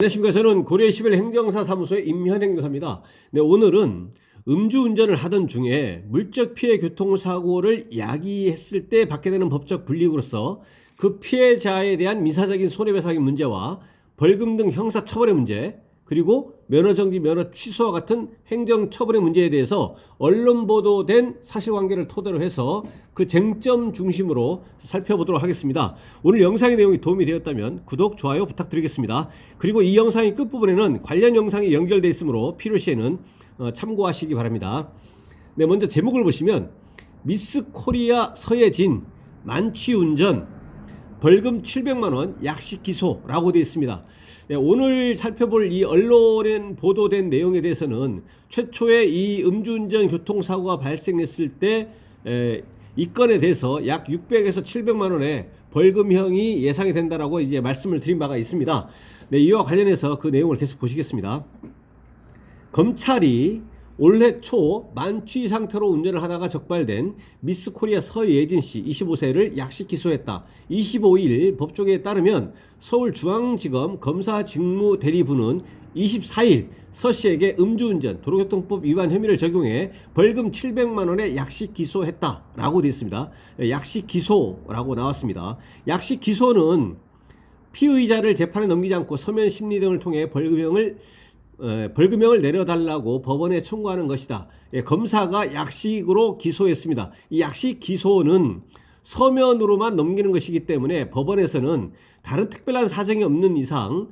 안녕하십니까. 저는 고려 11 행정사 사무소의 임현 행정사입니다. 네, 오늘은 음주운전을 하던 중에 물적 피해 교통사고를 야기했을 때 받게 되는 법적 불이익으로서 그 피해자에 대한 민사적인 손해배상의 문제와 벌금 등 형사처벌의 문제, 그리고 면허정지, 면허 취소와 같은 행정처벌의 문제에 대해서 언론 보도된 사실관계를 토대로 해서 그 쟁점 중심으로 살펴보도록 하겠습니다. 오늘 영상의 내용이 도움이 되었다면 구독, 좋아요 부탁드리겠습니다. 그리고 이 영상의 끝부분에는 관련 영상이 연결되어 있으므로 필요시에는 참고하시기 바랍니다. 네, 먼저 제목을 보시면 미스 코리아 서예진 만취운전 벌금 700만원 약식 기소라고 되어 있습니다. 네, 오늘 살펴볼 이 언론에 보도된 내용에 대해서는 최초에 이 음주운전 교통사고가 발생했을 때 이 건에 대해서 약 600에서 700만원의 벌금형이 예상이 된다라고 이제 말씀을 드린 바가 있습니다. 네, 이와 관련해서 그 내용을 계속 보시겠습니다. 검찰이 올해 초 만취 상태로 운전을 하다가 적발된 미스 코리아 서예진 씨 25세를 약식 기소했다. 25일 법조계에 따르면 서울중앙지검 검사직무대리부는 24일 서 씨에게 음주운전 도로교통법 위반 혐의를 적용해 벌금 700만 원의 약식 기소했다라고 되어 있습니다. 약식 기소라고 나왔습니다. 약식 기소는 피의자를 재판에 넘기지 않고 서면 심리 등을 통해 벌금형을 내려달라고 법원에 청구하는 것이다. 검사가 약식으로 기소했습니다. 이 약식 기소는 서면으로만 넘기는 것이기 때문에 법원에서는 다른 특별한 사정이 없는 이상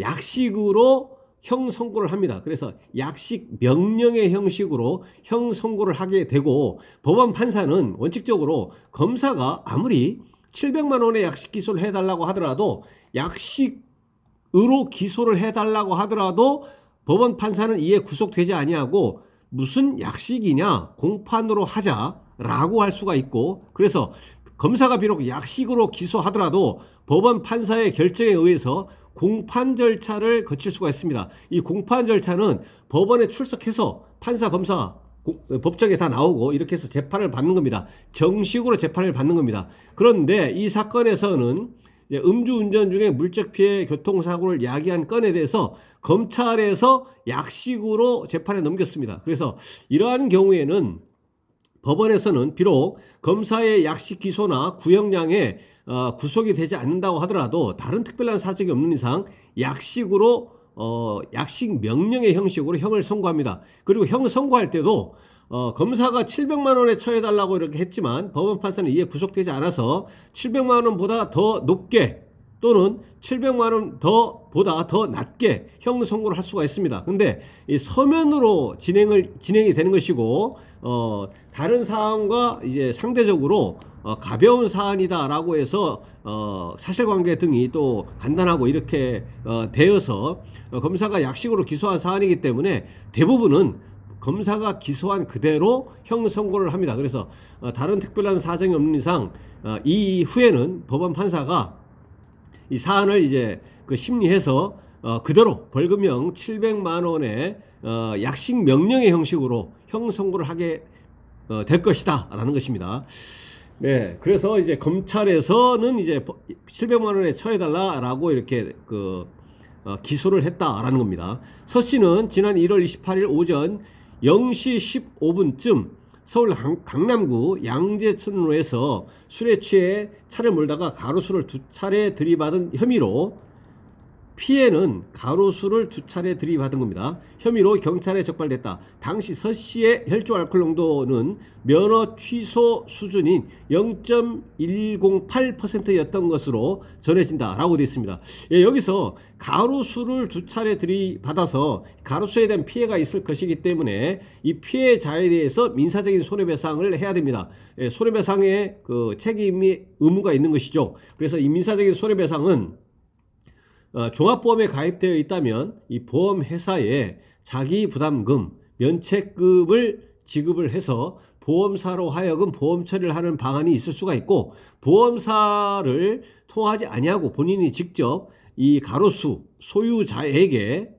약식으로 형 선고를 합니다. 그래서 약식 명령의 형식으로 형 선고를 하게 되고, 법원 판사는 원칙적으로 검사가 아무리 700만 원의 약식 기소를 해달라고 하더라도, 약식으로 기소를 해달라고 하더라도 법원 판사는 이에 구속되지 아니하고 무슨 약식이냐, 공판으로 하자라고 할 수가 있고, 그래서 검사가 비록 약식으로 기소하더라도 법원 판사의 결정에 의해서 공판 절차를 거칠 수가 있습니다. 이 공판 절차는 법원에 출석해서 판사, 검사, 법정에 다 나오고 이렇게 해서 재판을 받는 겁니다. 정식으로 재판을 받는 겁니다. 그런데 이 사건에서는 음주운전 중에 물적 피해 교통사고를 야기한 건에 대해서 검찰에서 약식으로 재판에 넘겼습니다. 그래서 이러한 경우에는 법원에서는 비록 검사의 약식 기소나 구형량에 구속이 되지 않는다고 하더라도 다른 특별한 사정이 없는 이상 약식으로 약식 명령의 형식으로 형을 선고합니다. 그리고 형 선고할 때도 검사가 700만 원에 처해달라고 이렇게 했지만 법원 판사는 이에 구속되지 않아서 700만 원보다 더 높게 또는 700만 원 보다 더 낮게 형 선고를 할 수가 있습니다. 근데 이 서면으로 진행이 되는 것이고, 다른 사안과 이제 상대적으로 가벼운 사안이다라고 해서 사실관계 등이 또 간단하고 이렇게 되어서 검사가 약식으로 기소한 사안이기 때문에 대부분은 검사가 기소한 그대로 형 선고를 합니다. 그래서 다른 특별한 사정이 없는 이상 이후에는 법원 판사가 이 사안을 이제 그 심리해서 그대로 벌금형 700만 원의 약식 명령의 형식으로 형 선고를 하게 될 것이다 라는 것입니다. 네, 그래서 이제 검찰에서는 이제 700만 원에 처해달라라고 이렇게 기소를 했다라는 겁니다. 서 씨는 지난 1월 28일 오전 0시 15분쯤 서울 강남구 양재천로에서 술에 취해 차를 몰다가 가로수를 2차례 들이받은 혐의로, 피해는 가로수를 2차례 들이받은 겁니다. 혐의로 경찰에 적발됐다. 당시 서 씨의 혈중 알코올 농도는 면허 취소 수준인 0.108%였던 것으로 전해진다라고 되어 있습니다. 여기서 가로수를 2차례 들이받아서 가로수에 대한 피해가 있을 것이기 때문에 이 피해자에 대해서 민사적인 손해배상을 해야 됩니다. 손해배상의 그 책임이 의무가 있는 것이죠. 그래서 이 민사적인 손해배상은 종합보험에 가입되어 있다면 이 보험회사에 자기부담금, 면책금을 지급을 해서 보험사로 하여금 보험 처리를 하는 방안이 있을 수가 있고, 보험사를 통하지 아니하고 본인이 직접 이 가로수 소유자에게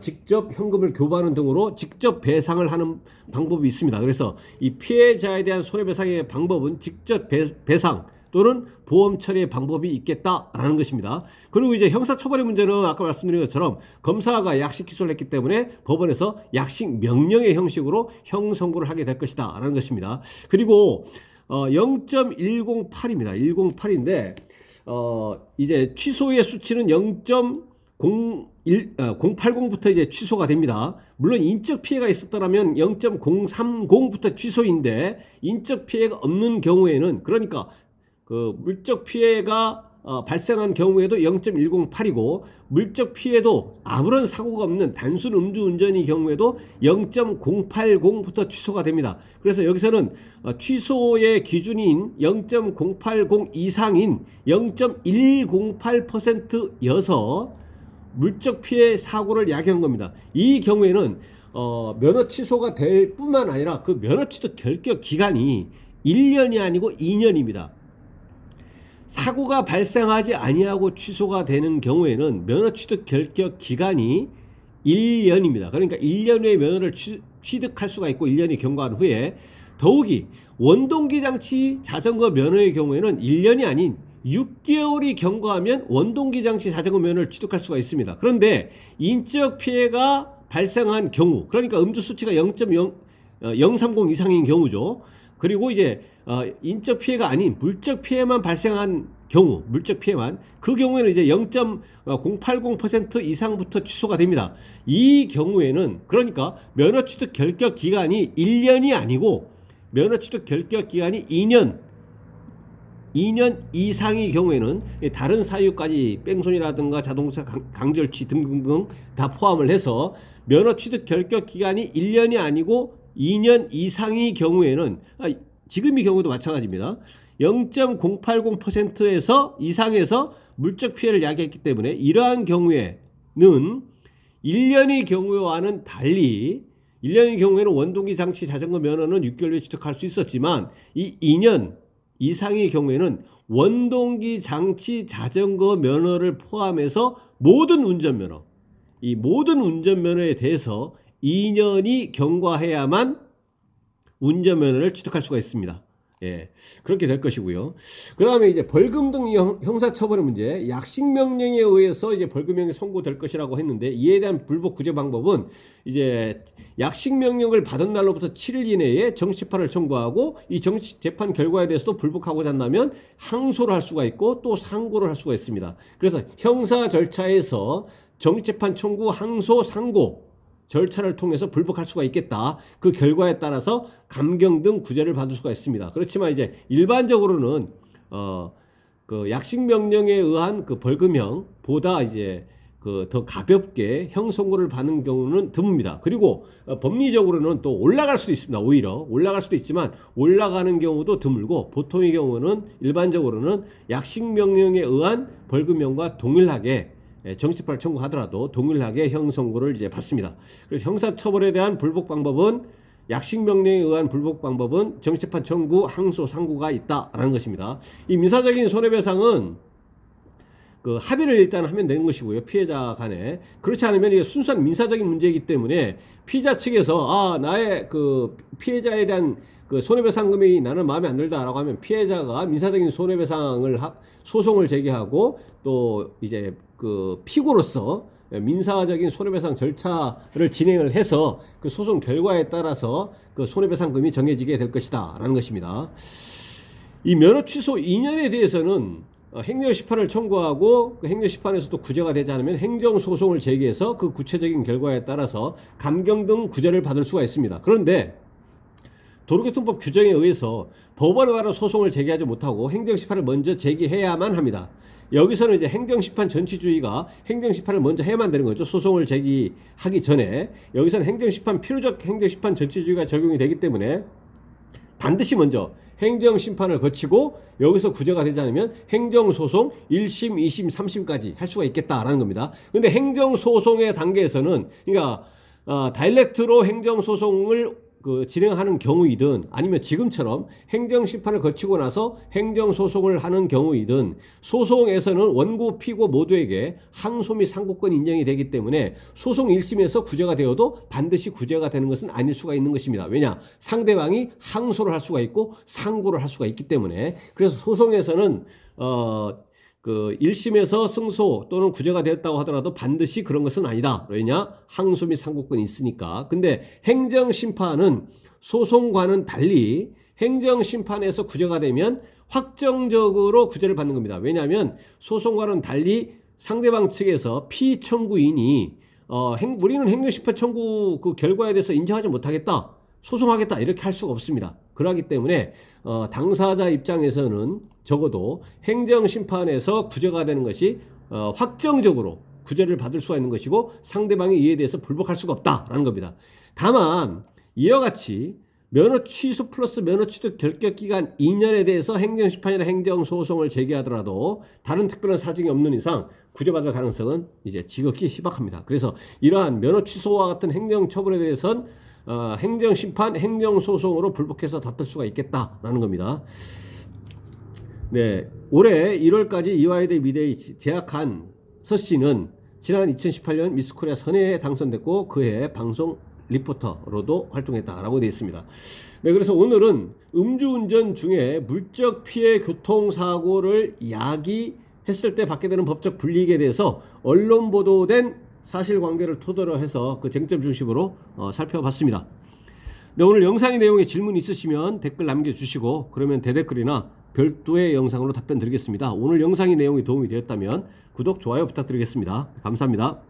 직접 현금을 교부하는 등으로 직접 배상을 하는 방법이 있습니다. 그래서 이 피해자에 대한 손해배상의 방법은 직접 배상 또는 보험 처리의 방법이 있겠다라는 것입니다. 그리고 이제 형사처벌의 문제는 아까 말씀드린 것처럼 검사가 약식 기소를 했기 때문에 법원에서 약식 명령의 형식으로 형 선고를 하게 될 것이다 라는 것입니다. 그리고 0.108입니다. 108인데 이제 취소의 수치는 0.080부터 이제 취소가 됩니다. 물론 인적 피해가 있었더라면 0.030부터 취소인데 인적 피해가 없는 경우에는, 그러니까 그 물적 피해가 발생한 경우에도 0.108이고 물적 피해도 아무런 사고가 없는 단순 음주운전의 경우에도 0.080부터 취소가 됩니다. 그래서 여기서는 취소의 기준인 0.080 이상인 0.108%여서 물적 피해 사고를 야기한 겁니다. 이 경우에는 면허 취소가 될 뿐만 아니라 그 면허 취소 결격 기간이 1년이 아니고 2년입니다. 사고가 발생하지 아니하고 취소가 되는 경우에는 면허 취득 결격 기간이 1년입니다. 그러니까 1년 후에 면허를 취득할 수가 있고 1년이 경과한 후에, 더욱이 원동기 장치 자전거 면허의 경우에는 1년이 아닌 6개월이 경과하면 원동기 장치 자전거 면허를 취득할 수가 있습니다. 그런데 인적 피해가 발생한 경우, 그러니까 음주 수치가 0.030 이상인 경우죠. 그리고 이제 인적 피해가 아닌 물적 피해만 발생한 경우, 물적 피해만, 그 경우에는 이제 0.080% 이상부터 취소가 됩니다. 이 경우에는 그러니까 면허 취득 결격 기간이 1년이 아니고 면허 취득 결격 기간이 2년 이상의 경우에는 다른 사유까지 뺑소니라든가 자동차 강절취 등등등 다 포함을 해서 면허 취득 결격 기간이 1년이 아니고 2년 이상의 경우에는, 지금의 경우도 마찬가지입니다. 0.080%에서 이상에서 물적 피해를 야기했기 때문에 이러한 경우에는 1년의 경우와는 달리, 1년의 경우에는 원동기 장치 자전거 면허는 6개월에 취득할 수 있었지만 이 2년 이상의 경우에는 원동기 장치 자전거 면허를 포함해서 모든 운전면허, 이 모든 운전면허에 대해서 2년이 경과해야만 운전면허를 취득할 수가 있습니다. 예, 그렇게 될 것이고요. 그 다음에 이제 벌금 등 형사처벌의 문제, 약식명령에 의해서 이제 벌금형이 선고될 것이라고 했는데, 이에 대한 불복 구제 방법은 이제 약식명령을 받은 날로부터 7일 이내에 정치재판을 청구하고 이 정치재판 결과에 대해서도 불복하고자 한다면 항소를 할 수가 있고 또 상고를 할 수가 있습니다. 그래서 형사 절차에서 정치재판 청구, 항소, 상고 절차를 통해서 불복할 수가 있겠다. 그 결과에 따라서 감경 등 구제를 받을 수가 있습니다. 그렇지만 이제 일반적으로는 그 약식 명령에 의한 그 벌금형보다 이제 그 더 가볍게 형 선고를 받는 경우는 드뭅니다. 그리고 법리적으로는 또 올라갈 수도 있습니다. 오히려 올라갈 수도 있지만 올라가는 경우도 드물고, 보통의 경우는 일반적으로는 약식 명령에 의한 벌금형과 동일하게 정치재판을 청구하더라도 동일하게 형 선고를 이제 받습니다. 그래서 형사처벌에 대한 불복 방법은, 약식 명령에 의한 불복 방법은 정치재판 청구, 항소, 상고가 있다라는 것입니다. 이 민사적인 손해배상은 그 합의를 일단 하면 되는 것이고요, 피해자 간에. 그렇지 않으면 이게 순수한 민사적인 문제이기 때문에 피의자 측에서 나의 그 피해자에 대한 그 손해배상금이 나는 마음에 안 들다라고 하면 피해자가 민사적인 손해배상을 소송을 제기하고 또 이제 그 피고로서 민사적인 손해배상 절차를 진행을 해서 그 소송 결과에 따라서 그 손해배상금이 정해지게 될 것이다 라는 것입니다. 이 면허 취소 2년에 대해서는 행정심판을 청구하고 그 행정심판에서도 구제가 되지 않으면 행정소송을 제기해서 그 구체적인 결과에 따라서 감경 등 구제를 받을 수가 있습니다. 그런데 도로교통법 규정에 의해서 법원에 가서 소송을 제기하지 못하고 행정심판을 먼저 제기해야만 합니다. 여기서는 이제 행정심판 전치주의가 행정심판을 먼저 해야만 되는 거죠. 소송을 제기하기 전에. 여기서는 행정심판, 필요적 행정심판 전치주의가 적용이 되기 때문에 반드시 먼저 행정심판을 거치고 여기서 구제가 되지 않으면 행정소송 1심, 2심, 3심까지 할 수가 있겠다라는 겁니다. 근데 행정소송의 단계에서는, 그러니까 다이렉트로 행정소송을 진행하는 경우이든 아니면 지금처럼 행정심판을 거치고 나서 행정소송을 하는 경우이든 소송에서는 원고 피고 모두에게 항소 및 상고권이 인정이 되기 때문에 소송 1심에서 구제가 되어도 반드시 구제가 되는 것은 아닐 수가 있는 것입니다. 왜냐? 상대방이 항소를 할 수가 있고 상고를 할 수가 있기 때문에. 그래서 소송에서는 1심에서 승소 또는 구제가 되었다고 하더라도 반드시 그런 것은 아니다. 왜냐? 항소 및 상고권이 있으니까. 근데 행정심판은 소송과는 달리 행정심판에서 구제가 되면 확정적으로 구제를 받는 겁니다. 왜냐하면 소송과는 달리 상대방 측에서 피청구인이 우리는 행정심판 청구 그 결과에 대해서 인정하지 못하겠다. 소송하겠다 이렇게 할 수가 없습니다. 그렇기 때문에 당사자 입장에서는 적어도 행정심판에서 구제가 되는 것이 확정적으로 구제를 받을 수가 있는 것이고 상대방이 이에 대해서 불복할 수가 없다라는 겁니다. 다만 이와 같이 면허 취소 플러스 면허 취득 결격기간 2년에 대해서 행정심판이나 행정소송을 제기하더라도 다른 특별한 사정이 없는 이상 구제받을 가능성은 이제 지극히 희박합니다. 그래서 이러한 면허 취소와 같은 행정처벌에 대해서는 행정심판, 행정소송으로 불복해서 다툴 수가 있겠다라는 겁니다. 네, 올해 1월까지 이화여대 미대에 재학한 서 씨는 지난 2018년 미스코리아 선해에 당선됐고 그해 방송 리포터로도 활동했다라고 되어 있습니다. 네, 그래서 오늘은 음주운전 중에 물적 피해 교통사고를 야기했을 때 받게 되는 법적 불이익에 대해서 언론 보도된 사실관계를 토대로 해서 그 쟁점 중심으로 살펴봤습니다. 네, 오늘 영상의 내용에 질문 있으시면 댓글 남겨주시고 그러면 대댓글이나 별도의 영상으로 답변 드리겠습니다. 오늘 영상의 내용이 도움이 되었다면 구독, 좋아요 부탁드리겠습니다. 감사합니다.